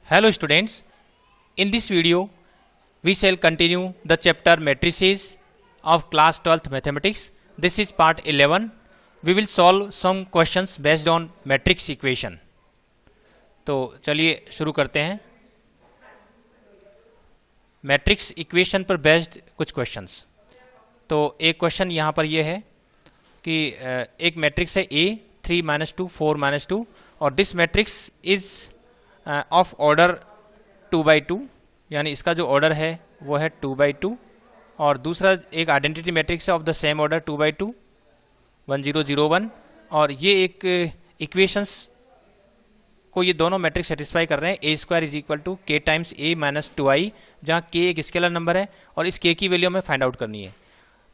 Hello students, in this video we shall continue the chapter matrices of class 12th mathematics. This is part 11. We will solve some questions based on matrix equation. तो चलिए शुरू करते हैं matrix equation पर based कुछ questions. तो एक question यहाँ पर ये है कि एक मैट्रिक्स है A 3 - 2 4 - 2 और this matrix is of order 2/2, यानी इसका जो ऑर्डर है वो है 2/2। और दूसरा एक आइडेंटिटी मैट्रिक्स है ऑफ द सेम ऑर्डर 2/2 1 0 0 1। और ये एक इक्वेशंस को ये दोनों मैट्रिक्स सेटिस्फाई कर रहे हैं। A² = K times A - 2i, जहाँ K एक स्केलर नंबर है और इस K की वैल्यू हमें फाइंड आउट करनी है।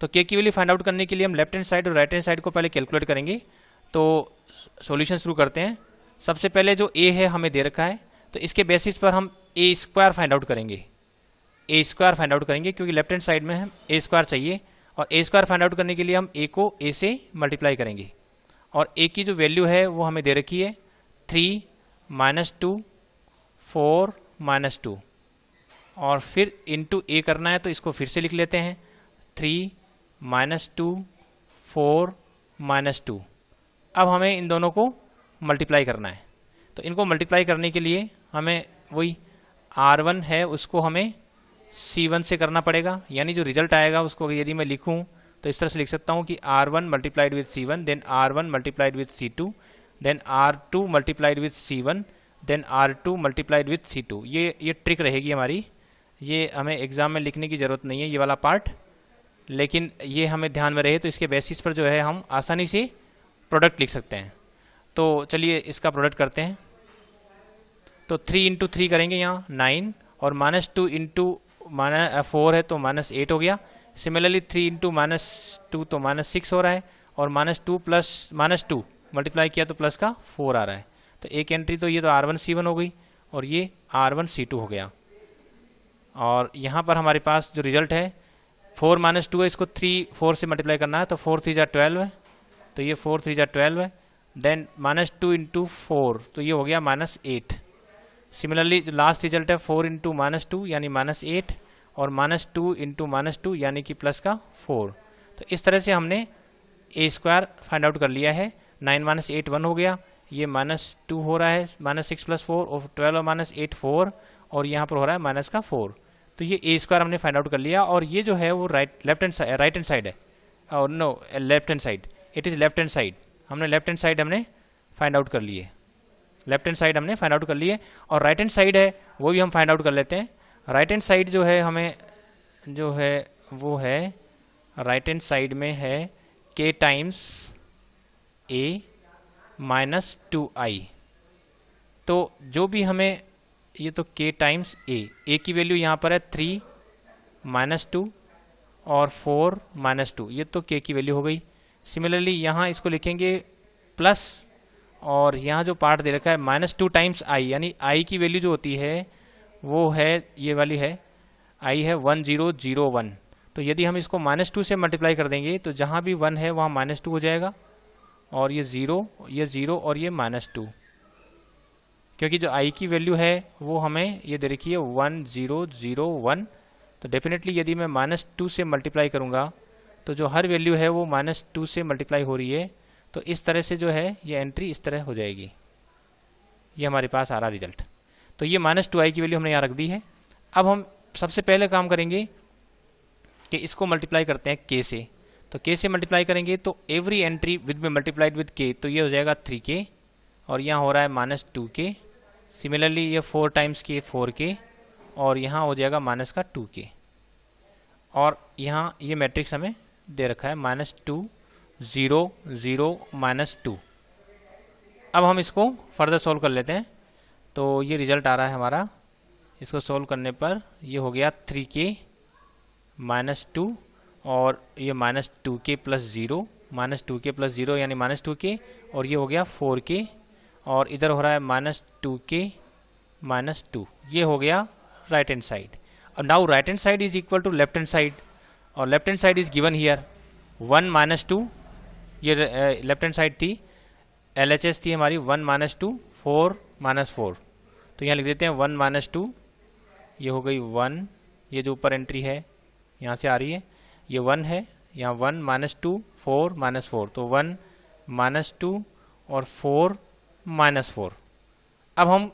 तो K की वैल्यू फाइंड आउट करने के लिए हम लेफ्ट हैंड साइड और राइट हैंड साइड को पहले कैलकुलेट करेंगे। तो सॉल्यूशन शुरू करते हैं। सबसे पहले जो A है हमें दे रखा है, तो इसके बेसिस पर हम A² फाइंड आउट करेंगे। A² फाइंड आउट करेंगे क्योंकि लेफ्ट हैंड साइड में हम A² चाहिए और A² फाइंड आउट करने के लिए हम A को A से मल्टीप्लाई करेंगे। और A की जो वैल्यू है वो हमें दे रखी है 3 - 2 4 - 2 और फिर इंटू A करना है, तो इसको फिर से लिख लेते हैं 3 - 2 4 - 2। अब हमें इन दोनों को मल्टीप्लाई करना है। तो इनको मल्टीप्लाई करने के लिए हमें वही R1 है उसको हमें C1 से करना पड़ेगा, यानी जो रिजल्ट आएगा उसको यदि मैं लिखूं तो इस तरह से लिख सकता हूं कि R1 multiplied with C1, then R1 multiplied with C2, then R2 multiplied with C1, then R2 multiplied with C2। ये ट्रिक रहेगी हमारी, ये हमें एग्जाम में लिखने की ज़रूरत नहीं है ये वाला पार्ट, लेकिन ये हमें ध्यान में रहे तो इसके बेसिस पर जो है हम आसानी से प्रोडक्ट लिख सकते हैं। तो चलिए इसका प्रोडक्ट करते हैं। तो 3 × 3 करेंगे यहाँ 9 और -2 × 4 है तो -8 हो गया। सिमिलरली 3 × -2 तो -6 हो रहा है और -2 + -2 मल्टीप्लाई किया तो प्लस का 4 आ रहा है। तो एक एंट्री तो ये तो R1 C1 हो गई और ये R1 C2 हो गया। और यहाँ पर हमारे पास जो रिजल्ट है 4 - 2 है, इसको 3 4 से मल्टीप्लाई करना है तो 4 3 = 12 है, तो ये 4 3 = 12 है। देन -2 × 4 तो ये हो गया -8। सिमिलरली जो लास्ट रिजल्ट है 4 × -2 यानी -8 और -2 × -2 यानी कि प्लस का 4। तो इस तरह से हमने A² फाइंड आउट कर लिया है। 9 - 8 1 हो गया, ये -2 हो रहा है, -6 + 4 और 12 - 8 4 और यहाँ पर हो रहा है माइनस का 4। तो ये A² हमने फाइंड आउट कर लिया। और ये जो है वो राइट हैंड साइड है, और no left hand side, it is left hand side. हमने लेफ्ट हैंड साइड हमने फाइंड आउट कर लिए, लेफ्ट हैंड साइड हमने फाइंड आउट कर लिए। और राइट हैंड साइड है वो भी हम फाइंड आउट कर लेते हैं। राइट हैंड साइड जो है हमें जो है वो है राइट हैंड साइड में है K टाइम्स A - 2i। तो जो भी हमें ये तो K टाइम्स A की वैल्यू यहाँ पर है 3 - 2 और 4 - 2, ये तो K की वैल्यू हो गई। सिमिलरली यहाँ इसको लिखेंगे प्लस, और यहाँ जो पार्ट दे रखा है -2 टाइम्स i, यानी i की वैल्यू जो होती है वो है ये वाली है, i है 1 0 0 1। तो यदि हम इसको -2 से मल्टीप्लाई कर देंगे तो जहाँ भी 1 है वहाँ -2 हो जाएगा, और ये 0 और ये -2, क्योंकि जो i की वैल्यू है वो हमें ये दे रखी है 1 0 0 1। तो डेफिनेटली यदि मैं -2 से मल्टीप्लाई करूँगा तो जो हर वैल्यू है वो -2 से मल्टीप्लाई हो रही है। तो इस तरह से जो है ये एंट्री इस तरह हो जाएगी। ये हमारे पास आ रहा रिजल्ट। तो ये -2i की वैल्यू हमने यहाँ रख दी है। अब हम सबसे पहले काम करेंगे कि इसको मल्टीप्लाई करते हैं K से। तो K से मल्टीप्लाई करेंगे तो every entry with be multiplied with K, तो ये हो जाएगा 3K और यहाँ हो रहा है -2K। सिमिलरली ये 4 टाइम्स K 4K और यहाँ हो जाएगा -2K। और यहाँ ये मैट्रिक्स हमें दे रखा है -2 0 0 -2। अब हम इसको फर्दर सॉल्व कर लेते हैं। तो ये रिजल्ट आ रहा है हमारा, इसको सॉल्व करने पर ये हो गया 3K -2 और ये -2K + 0, -2K + 0 यानी -2K, और ये हो गया 4K और इधर हो रहा है -2K -2। ये हो गया राइट हैंड साइड। और now right hand side is equal to left hand side, और left hand side is given here 1 - 2, ये लेफ्ट हैंड साइड थी, LHS थी हमारी 1 - 2 4 - 4। तो यहाँ लिख देते हैं 1 माइनस 2, ये हो गई 1, ये जो ऊपर एंट्री है यहाँ से आ रही है, ये 1 है, यहाँ 1 माइनस 2 4 माइनस 4, तो 1 माइनस 2 और 4 माइनस 4। अब हम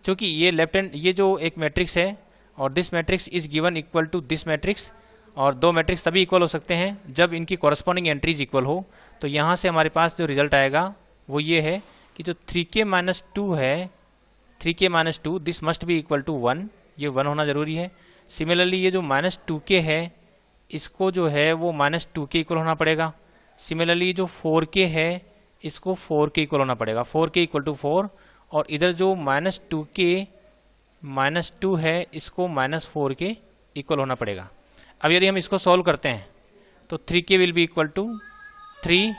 चूँकि ये लेफ्ट हैंड ये जो एक मैट्रिक्स है और this matrix is given equal to this matrix, और दो मैट्रिक्स तभी इक्वल हो सकते हैं जब इनकी कॉरस्पॉन्डिंग एंट्रीज इक्वल हो। तो यहाँ से हमारे पास जो रिजल्ट आएगा वो ये है कि जो 3k माइनस 2 है, 3k minus 2 this must be equal to 1, ये 1 होना जरूरी है। सिमिलरली ये जो माइनस 2k है इसको जो है वो माइनस 2k इक्वल होना पड़ेगा। सिमिलरली जो 4k है इसको 4k इक्वल होना पड़ेगा, 4k इक्वल टू 4, और इधर जो माइनस 2k माइनस 2 है इसको माइनस 4k इक्वल होना पड़ेगा। अब यदि हम इसको सॉल्व करते हैं तो 3k will be equal to 3,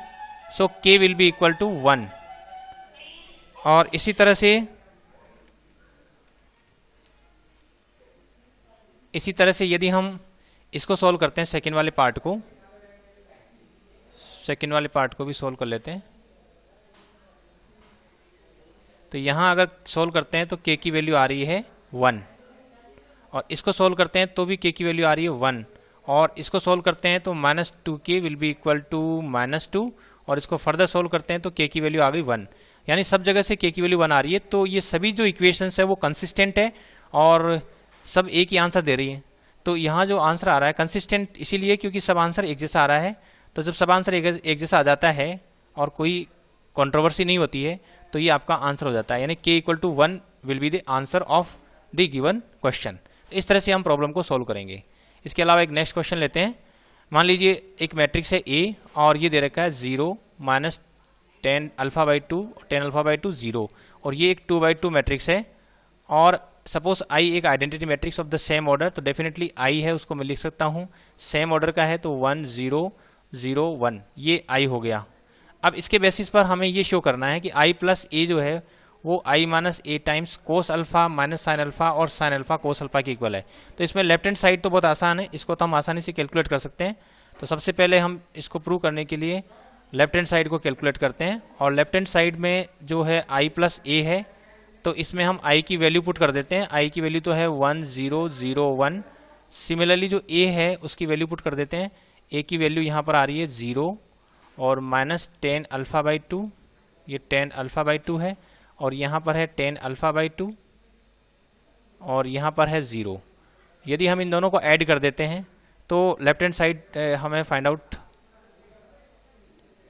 so k will be equal to 1। और इसी तरह से यदि हम इसको सॉल्व करते हैं, सेकेंड वाले पार्ट को भी सॉल्व कर लेते हैं। तो यहाँ अगर सॉल्व करते हैं तो k की वैल्यू आ रही है 1, और इसको सॉल्व करते हैं तो भी k की वैल्यू आ रही है 1, और इसको सॉल्व करते हैं तो minus 2k will be equal to minus 2, और इसको फर्दर सॉल्व करते हैं तो k की वैल्यू आ गई 1, यानी सब जगह से k की वैल्यू 1 आ रही है। तो ये सभी जो इक्वेशंस है वो कंसिस्टेंट है और सब एक ही आंसर दे रही है। तो यहाँ जो आंसर आ रहा है कंसिस्टेंट इसीलिए क्योंकि सब आंसर एक जैसा आ रहा है। तो जब सब आंसर एक जैसा आ जाता है और कोई कंट्रोवर्सी नहीं होती है तो ये आपका आंसर हो जाता है, यानी k equal to 1 will be the answer of the given question. इस तरह से हम प्रॉब्लम को सॉल्व करेंगे। इसके अलावा एक नेक्स्ट क्वेश्चन लेते हैं। मान लीजिए एक मैट्रिक्स है A और ये दे रखा है 0 minus 10 alpha by 2 10 alpha by 2 0, और ये एक 2 बाई 2 मैट्रिक्स है। और सपोज I एक identity matrix of the same order, तो डेफिनेटली I है उसको मैं लिख सकता हूँ, सेम ऑर्डर का है तो 1 0 0 1, ये I हो गया। अब इसके बेसिस पर हमें ये शो करना है कि I प्लस A जो है वो I minus A times cos alpha minus sine alpha और साइन अल्फा कोस अल्फा के इक्वल है। तो इसमें लेफ्ट हैंड साइड तो बहुत आसान है, इसको तो हम आसानी से कैलकुलेट कर सकते हैं। तो सबसे पहले हम इसको प्रूव करने के लिए लेफ्ट हैंड साइड को कैलकुलेट करते हैं, और लेफ्ट हैंड साइड में जो है I प्लस A है तो इसमें हम I की वैल्यू पुट कर देते हैं। I की वैल्यू तो है 1 0 0 1। सिमिलरली जो A है उसकी वैल्यू पुट कर देते हैं। A की वैल्यू यहाँ पर आ रही है 0 और माइनस 10 अल्फा बाई 2, ये 10 अल्फा बाई 2 है, और यहाँ पर है 10 अल्फा बाई 2 और यहाँ पर है 0। यदि हम इन दोनों को ऐड कर देते हैं तो लेफ्ट हैंड साइड हमें फाइंड आउट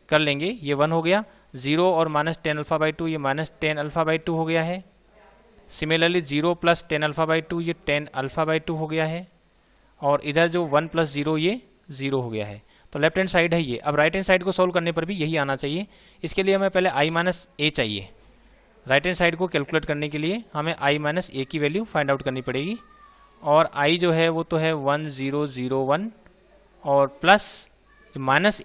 कर लेंगे। ये 1 हो गया, 0 और माइनस 10 अल्फा बाई 2, ये माइनस 10 अल्फा बाई 2 हो गया है। सिमिलरली 0 प्लस 10 अल्फा बाई 2, ये 10 अल्फा बाई 2 हो गया है, और इधर जो 1 प्लस 0 ये 0 हो गया है। तो लेफ्ट हैंड साइड है ये। अब राइट हैंड साइड को सोल्व करने पर भी यही आना चाहिए। इसके लिए हमें पहले I माइनस A चाहिए। राइट हैंड साइड को कैलकुलेट करने के लिए हमें I माइनस A की वैल्यू फाइंड आउट करनी पड़ेगी, और I जो है वो तो है 1 0 0 1, और प्लस माइनस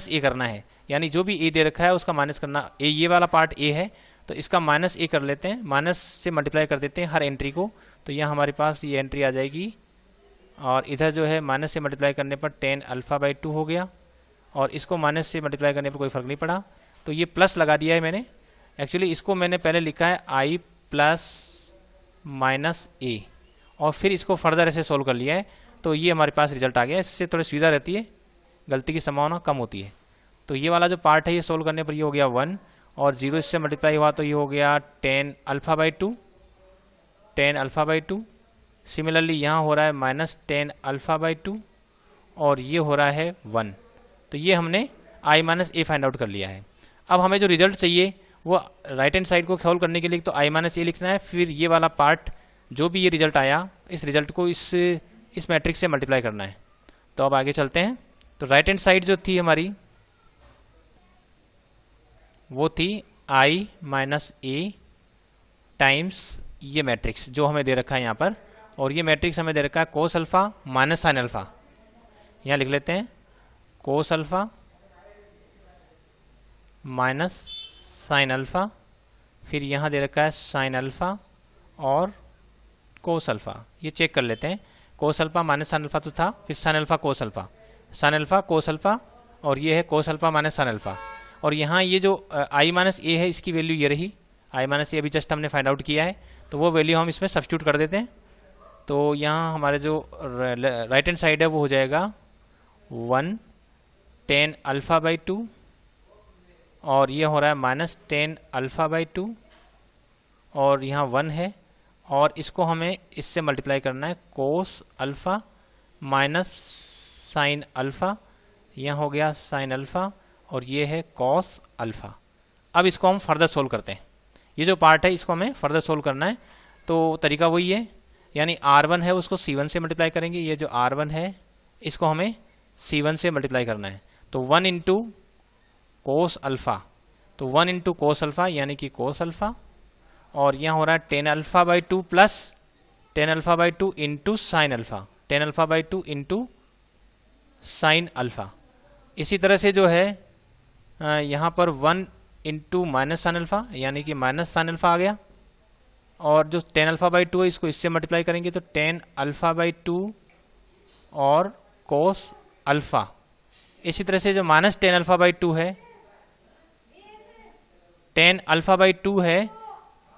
A करना है, यानी जो भी A दे रखा है उसका माइनस करना। ये वाला पार्ट A है तो इसका माइनस A कर लेते हैं, माइनस से मल्टीप्लाई कर देते हैं हर एंट्री को। तो यहाँ हमारे पास ये एंट्री आ जाएगी, और इधर जो है माइनस से मल्टीप्लाई करने पर 10 अल्फा बाई 2 हो गया, और इसको माइनस से मल्टीप्लाई करने पर कोई फ़र्क नहीं पड़ा। तो ये प्लस लगा दिया है मैंने। एक्चुअली इसको मैंने पहले लिखा है I प्लस माइनस A, और फिर इसको फर्दर ऐसे सोल्व कर लिया है। तो ये हमारे पास रिजल्ट आ गया। इससे थोड़ी सुविधा रहती है, गलती की संभावना कम होती है। तो ये वाला जो पार्ट है ये सोल्व करने पर ये हो गया 1, और 0 इससे मल्टीप्लाई हुआ तो ये हो गया 10 alpha by 2, 10 alpha by 2। Similarly यहाँ हो रहा है माइनस 10 अल्फा बाई 2, और ये हो रहा है 1। तो ये हमने I minus A find out कर लिया है। अब हमें जो रिजल्ट चाहिए वो राइट हैंड साइड को सॉल्व करने के लिए तो I माइनस A लिखना है, फिर ये वाला पार्ट जो भी ये रिजल्ट आया इस रिजल्ट को इस मैट्रिक्स से मल्टीप्लाई करना है। तो अब आगे चलते हैं। तो राइट हैंड साइड जो थी हमारी वो थी I माइनस A टाइम्स ये मैट्रिक्स जो हमें दे रखा है यहाँ पर, और ये मैट्रिक्स हमें दे रखा है cos alpha minus sine alpha. यहाँ लिख लेते हैं cos alpha minus sine alpha, फिर यहाँ दे रखा है साइन अल्फा और कोस अल्फा। ये चेक कर लेते हैं। Cos alpha minus sine alpha तो था, फिर sine alpha cos alpha, sine alpha cos alpha, और ये है cos alpha minus sine alpha. और यहाँ ये जो I माइनस A है इसकी वैल्यू ये रही, आई माइनस ए अभी जस्ट हमने फाइंड आउट किया है, तो वो वैल्यू हम इसमें सब्स्टिट्यूट कर देते हैं। तो यहाँ हमारे जो राइट हैंड साइड है वो हो जाएगा 1 tan अल्फ़ा बाई 2 और ये हो रहा है माइनस tan अल्फ़ा बाई 2 और यहाँ 1 है और इसको हमें इससे मल्टीप्लाई करना है कोस अल्फ़ा माइनस साइन अल्फ़ा, यहाँ हो गया साइन अल्फ़ा और ये है कॉस अल्फ़ा। अब इसको हम फर्दर सोल्व करते हैं, ये जो पार्ट है इसको हमें फर्दर सोल्व करना है। तो तरीका वही है, यानी R1 है उसको C1 से मल्टीप्लाई करेंगे, ये जो R1 है इसको हमें C1 से मल्टीप्लाई करना है। तो 1 इंटू कोस अल्फ़ा, तो 1 इंटू कोस अल्फ़ा यानी कि कोस अल्फ़ा और यहाँ हो रहा है tan alpha by 2 plus tan alpha by 2 into sine alpha, tan alpha by 2 into sine alpha. इसी तरह से जो है यहाँ पर 1 इंटू माइनस साइन अल्फ़ा यानी कि माइनस साइन अल्फ़ा आ गया और जो tan अल्फ़ा बाई 2 है इसको इससे मल्टीप्लाई करेंगे तो tan अल्फ़ा बाई 2 और कोस अल्फ़ा। इसी तरह से जो माइनस tan अल्फ़ा बाई 2 है, tan अल्फ़ा बाई 2 है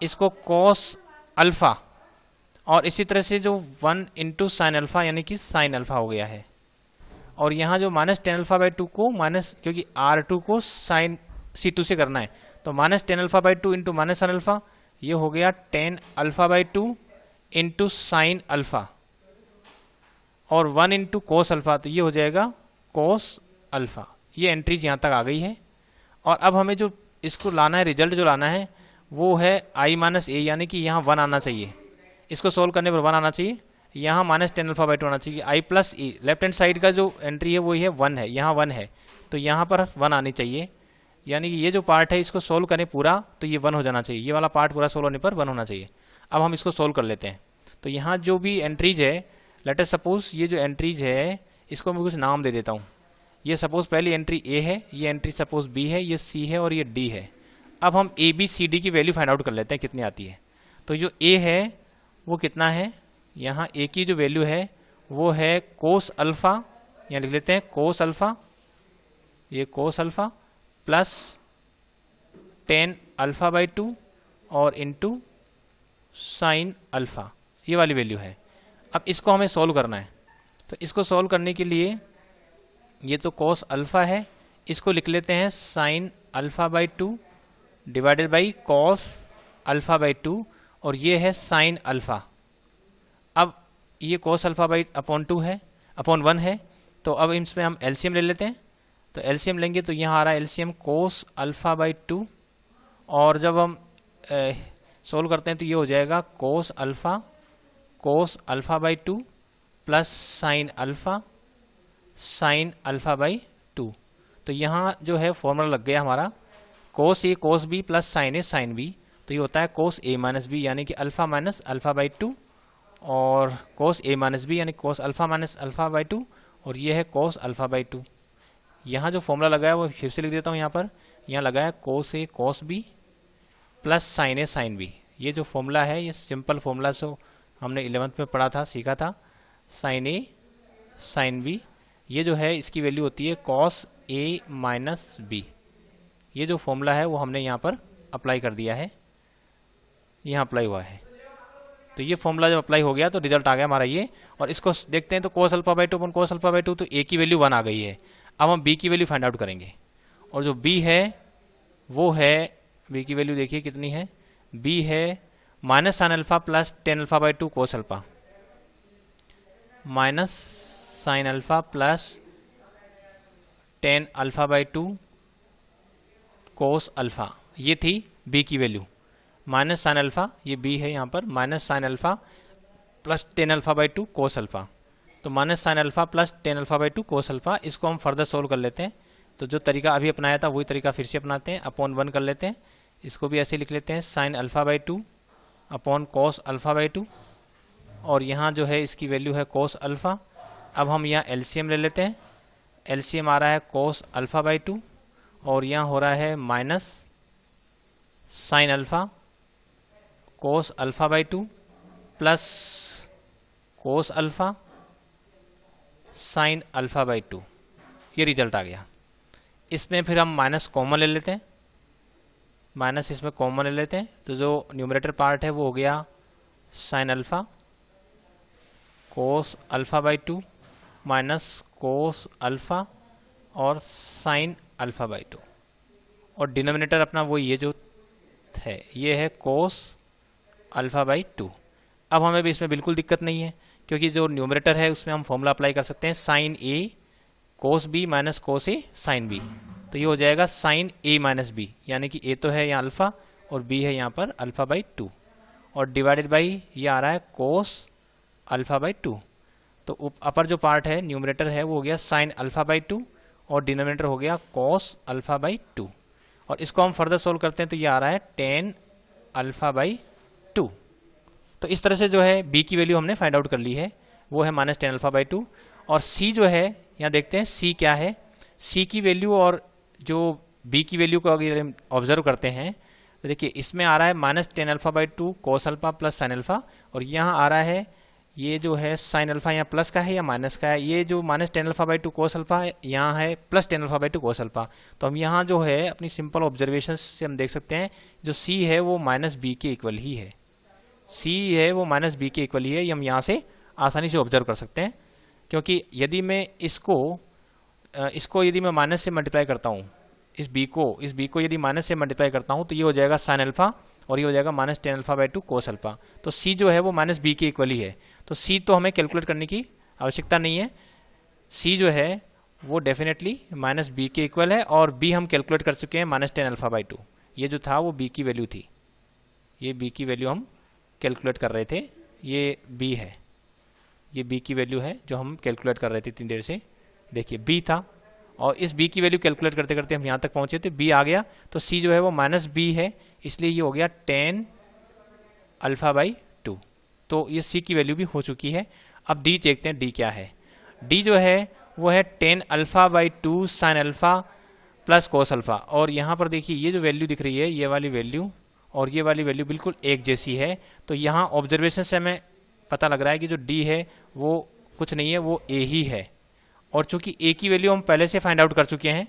इसको कोस अल्फ़ा और इसी तरह से जो 1 इंटू साइन अल्फ़ा यानी कि साइन अल्फ़ा हो गया है और यहाँ जो माइनस tan अल्फ़ा बाई 2 को माइनस, क्योंकि R2 को साइन C2 से करना है तो minus tan alpha by 2 into minus sine alpha, ये हो गया tan alpha by 2 into sine alpha और 1 इंटू कोस अल्फ़ा, तो ये हो जाएगा कोस अल्फ़ा। ये एंट्रीज यहाँ तक आ गई है और अब हमें जो इसको लाना है, रिजल्ट जो लाना है वो है i माइनस ए यानी कि यहाँ 1 आना चाहिए, इसको सोल्व करने पर 1 आना चाहिए, यहाँ माइनस tan अल्फ़ा बाई 2 आना चाहिए। i plus E left hand side का जो एंट्री है वही है 1 है, यहाँ 1 है तो यहाँ पर 1 आनी चाहिए, यानी कि ये जो पार्ट है इसको सोल्व करें पूरा तो ये 1 हो जाना चाहिए, ये वाला पार्ट पूरा सोल्व होने पर 1 होना चाहिए। अब हम इसको सोल्व कर लेते हैं। तो यहाँ जो भी एंट्रीज है, लेट अस सपोज ये जो एंट्रीज है इसको मैं कुछ नाम दे देता हूँ। ये सपोज पहली एंट्री ए है, ये एंट्री सपोज बी है, ये सी है और ये डी है। अब हम ए बी सी डी की वैल्यू फाइंड आउट कर लेते हैं कितनी आती है। तो जो ए है वो कितना है, यहाँ ए की जो वैल्यू है वो है कोस अल्फ़ा, यहाँ लिख लेते हैं कोस अल्फ़ा, ये cos alpha plus tan alpha by 2 और इंटू साइन अल्फ़ा, ये वाली वैल्यू है। अब इसको हमें सोल्व करना है, तो इसको सोल्व करने के लिए ये तो कोस अल्फ़ा है, इसको लिख लेते हैं sine alpha by 2 divided by cos alpha by 2 और ये है साइन अल्फ़ा। अब ये कोस अल्फ़ा बाई अपॉन 2 है, अपॉन 1 है, तो अब इसमें हम एलसीएम ले लेते हैं। तो एलसीएम लेंगे तो यहाँ आ रहा है एलसीएम कोस अल्फ़ा बाई 2 और जब हम सोल्व करते हैं तो ये हो जाएगा cos alpha by 2 plus sine alpha by 2। तो यहाँ जो है फॉर्मूला लग गया हमारा कोस ए कोस बी प्लस साइन ए साइन बी, तो ये होता है कोस ए माइनस बी यानी कि अल्फ़ा माइनस अल्फ़ा बाई 2 और कोस ए माइनस बी यानी कोस अल्फ़ा माइनस अल्फ़ा बाई 2 और ये है कोस अल्फ़ा बाई 2। यहाँ जो फॉर्मूला लगा है वो फिर से लिख देता हूँ, यहाँ पर यहाँ लगा है कोस ए कोस बी प्लस साइन ए साइन बी। ये जो फॉर्मूला है ये सिंपल फॉर्मूला जो हमने 11th में पढ़ा था, सीखा था, साइन ए साइन बी, ये जो है इसकी वैल्यू होती है कॉस ए माइनस बी। ये जो फॉर्मूला है वो हमने यहाँ पर अप्लाई कर दिया है, यहाँ अप्लाई हुआ है। तो ये फॉर्मूला जब अप्लाई हो गया तो रिजल्ट आ गया हमारा ये, और इसको देखते हैं तो cos alpha by 2 cos alpha by 2, तो ए की वैल्यू 1 आ गई है। अब हम बी की वैल्यू फाइंड आउट करेंगे और जो बी है वो है, बी की वैल्यू देखिए कितनी है, बी है minus sine alpha plus tan alpha by 2 cos alpha, minus sine alpha plus tan alpha by 2 cos alpha, ये थी बी की वैल्यू। माइनस साइन अल्फ़ा, ये बी है यहाँ पर, minus sine alpha plus tan alpha by 2 cos alpha, तो minus sine alpha plus tan alpha by 2 cos alpha. इसको हम फर्दर सोल्व कर लेते हैं। तो जो तरीका अभी अपनाया था वही तरीका फिर से अपनाते हैं, अपॉन 1 कर लेते हैं, इसको भी ऐसे लिख लेते हैं sine alpha by 2 upon cos alpha by 2 और यहाँ जो है इसकी वैल्यू है कोस अल्फ़ा। अब हम यहाँ एलसीएम ले लेते हैं, एलसीएम आ रहा है कोस अल्फ़ा बाई 2 और यहाँ हो रहा है minus sine alpha cos alpha by 2 plus cos alpha sine alpha by 2, ये रिजल्ट आ गया। इसमें फिर हम माइनस कॉमन ले लेते हैं, माइनस इसमें कॉमन ले लेते हैं, तो जो न्यूमरेटर पार्ट है वो हो गया sine alpha cos alpha by 2 minus cos alpha और साइन अल्फा बाई 2, और डिनोमिनेटर अपना वो ये जो है ये है कोस अल्फा बाई 2। अब हमें भी इसमें बिल्कुल दिक्कत नहीं है, क्योंकि जो न्यूमरेटर है उसमें हम फॉर्मूला अप्लाई कर सकते हैं साइन ए कोस बी माइनस कोस ए साइन बी, तो ये हो जाएगा साइन ए माइनस बी, यानी कि ए तो है यहाँ अल्फा और बी है यहाँ पर अल्फा बाई 2, और डिवाइडेड बाई ये आ रहा है कोस अल्फा बाई 2। तो अपर जो पार्ट है न्यूमरेटर है वो हो गया साइन अल्फा बाई 2 और डिनोमिनेटर हो गया कोस अल्फा बाई 2, और इसको हम फर्दर सोल्व करते हैं तो ये आ रहा है टेन अल्फा बाई 2। तो इस तरह से जो है b की वैल्यू हमने फाइंड आउट कर ली है, वो है माइनस टेन अल्फा बाई 2। और c जो है यहाँ देखते हैं c क्या है, c की वैल्यू और जो b की वैल्यू को अगर ऑब्जर्व करते हैं तो देखिए इसमें आ रहा है minus tan alpha by 2 cos alpha plus sine alpha, और यहाँ आ रहा है ये जो है साइन अल्फा यहाँ प्लस का है या माइनस का है, ये जो minus tan alpha by 2 cos alpha यहाँ है plus tan alpha by 2 cos alpha. तो हम यहाँ जो है अपनी सिंपल ऑब्जर्वेशन से हम देख सकते हैं जो c है वो माइनस बी के इक्वल ही है, c है वो माइनस बी के इक्वल ही है, ये हम यहाँ से आसानी से ऑब्जर्व कर सकते हैं। क्योंकि यदि मैं इसको यदि मैं माइनस से मल्टीप्लाई करता हूँ, इस b को यदि माइनस से मल्टीप्लाई करता हूँ तो ये हो जाएगा साइन अल्फा और ये हो जाएगा minus tan alpha by 2 cos alpha. तो c जो है वो माइनस बी के इक्वल ही है, तो c तो हमें कैलकुलेट करने की आवश्यकता नहीं है, c जो है वो डेफिनेटली माइनस बी के इक्वल है, और b हम कैलकुलेट कर चुके हैं माइनस टेन अल्फा बाई 2। ये जो था वो b की वैल्यू थी, ये b की वैल्यू हम कैलकुलेट कर रहे थे, ये b है, ये b की वैल्यू है जो हम कैलकुलेट कर रहे थे इतनी देर से। देखिए b था और इस b की वैल्यू कैलकुलेट करते करते हम यहाँ तक पहुँचे थे, b आ गया, तो c जो है वो माइनस b है, इसलिए ये हो गया टेन अल्फा बाई 2। तो ये c की वैल्यू भी हो चुकी है। अब d देखते हैं d क्या है। d जो है वो है tan alpha by 2 sine alpha plus cos alpha, और यहाँ पर देखिए ये जो वैल्यू दिख रही है ये वाली वैल्यू और ये वाली वैल्यू बिल्कुल एक जैसी है। तो यहाँ ऑब्जर्वेशन से हमें पता लग रहा है कि जो d है वो कुछ नहीं है, वो a ही है, और चूंकि a की वैल्यू हम पहले से फाइंड आउट कर चुके हैं,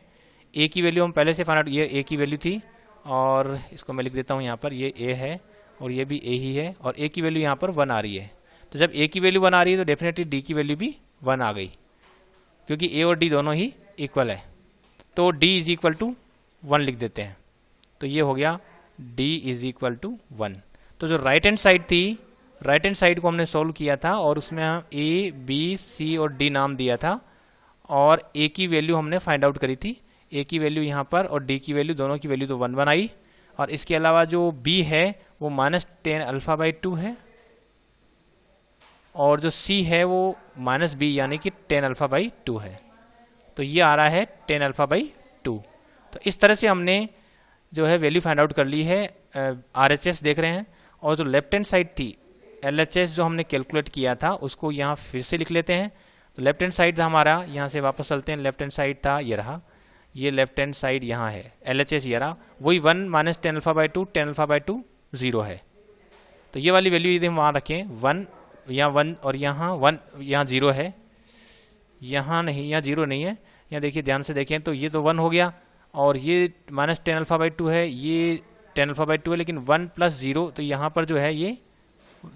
a की वैल्यू हम पहले से फाइंड आउट, ये a की वैल्यू थी और इसको मैं लिख देता हूँ यहाँ पर, ये a है और ये भी a ही है, और a की वैल्यू यहाँ पर 1 आ रही है। तो जब a की वैल्यू 1 आ रही है तो डेफिनेटली d की वैल्यू भी 1 आ गई, क्योंकि a और d दोनों ही इक्वल है। तो d इज इक्वल टू 1 लिख देते हैं, तो ये हो गया d इज इक्वल टू 1। तो जो राइट हैंड साइड थी, राइट हैंड साइड को हमने सोल्व किया था और उसमें हम a, b, c और d नाम दिया था, और a की वैल्यू हमने फाइंड आउट करी थी, a की वैल्यू यहाँ पर और d की वैल्यू, दोनों की वैल्यू तो 1 1 आई। और इसके अलावा जो b है वो माइनस टेन अल्फा बाई 2 है, और जो c है वो माइनस b यानी कि 10 अल्फा बाई 2 है, तो ये आ रहा है 10 अल्फा बाई 2। तो इस तरह से हमने जो है वैल्यू फाइंड आउट कर ली है। RHS देख रहे हैं, और जो लेफ्ट हैंड साइड थी LHS जो हमने कैलकुलेट किया था उसको यहाँ फिर से लिख लेते हैं। तो लेफ्ट हैंड साइड था हमारा, यहाँ से वापस चलते हैं, लेफ्ट हैंड साइड था ये रहा, ये लेफ्ट हैंड साइड यहाँ है, LHS ये रहा, वही 1 minus tan alpha by 2, 10 alpha by 2 0 है। तो ये वाली वैल्यू यदि हम वहाँ रखें 1, यहाँ 1 और यहाँ 1, यहाँ 0 है, यहाँ नहीं, यहाँ 0 नहीं है, यहाँ देखिए ध्यान से देखें तो ये तो 1 हो गया, और ये माइनस टेन अल्फा बाई 2 है, ये 10 अल्फा बाई 2 है, लेकिन 1 प्लस 0, तो यहाँ पर जो है ये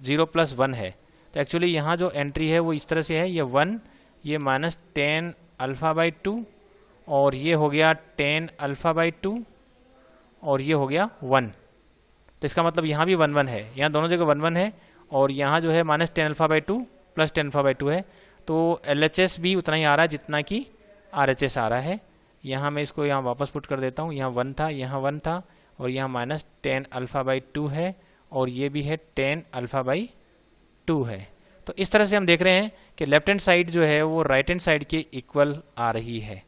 0 प्लस 1 है। तो एक्चुअली यहाँ जो एंट्री है वो इस तरह से है, ये 1, ये माइनस टेन अल्फा बाई 2, और ये हो गया 10 अल्फा बाई 2, और ये हो गया 1। तो इसका मतलब यहाँ भी 1 1 है, यहाँ दोनों जगह 1 1 है, और यहाँ जो है minus tan alpha by 2 plus 10 alpha by 2 है। तो LHS भी उतना ही आ रहा है जितना कि RHS आ रहा है। यहाँ मैं इसको यहाँ वापस पुट कर देता हूँ, यहाँ 1 था, यहाँ 1 था, और यहाँ माइनस टेन अल्फा बाई 2 है, और ये भी है 10 अल्फा बाई 2 है। तो इस तरह से हम देख रहे हैं कि लेफ्ट हैंड साइड जो है वो राइट हैंड साइड के इक्वल आ रही है,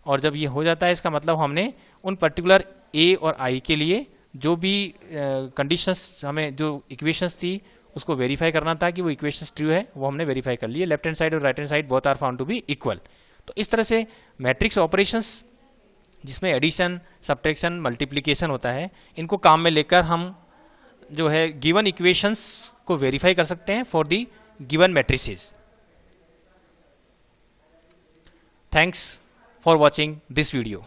और जब ये हो जाता है इसका मतलब हमने उन पर्टिकुलर a और i के लिए जो भी कंडीशंस, हमें जो इक्वेशंस थी उसको वेरीफाई करना था कि वो इक्वेशंस ट्रू है, वो हमने वेरीफाई कर लिए। लेफ्ट हैंड साइड और right hand side both are found to be equal. तो इस तरह से मैट्रिक्स ऑपरेशंस जिसमें एडिशन, सब्ट्रैक्शन, मल्टीप्लिकेशन होता है, इनको काम में लेकर हम जो है गिवन इक्वेशंस को वेरीफाई कर सकते हैं for the given matrices. Thanks for watching this video.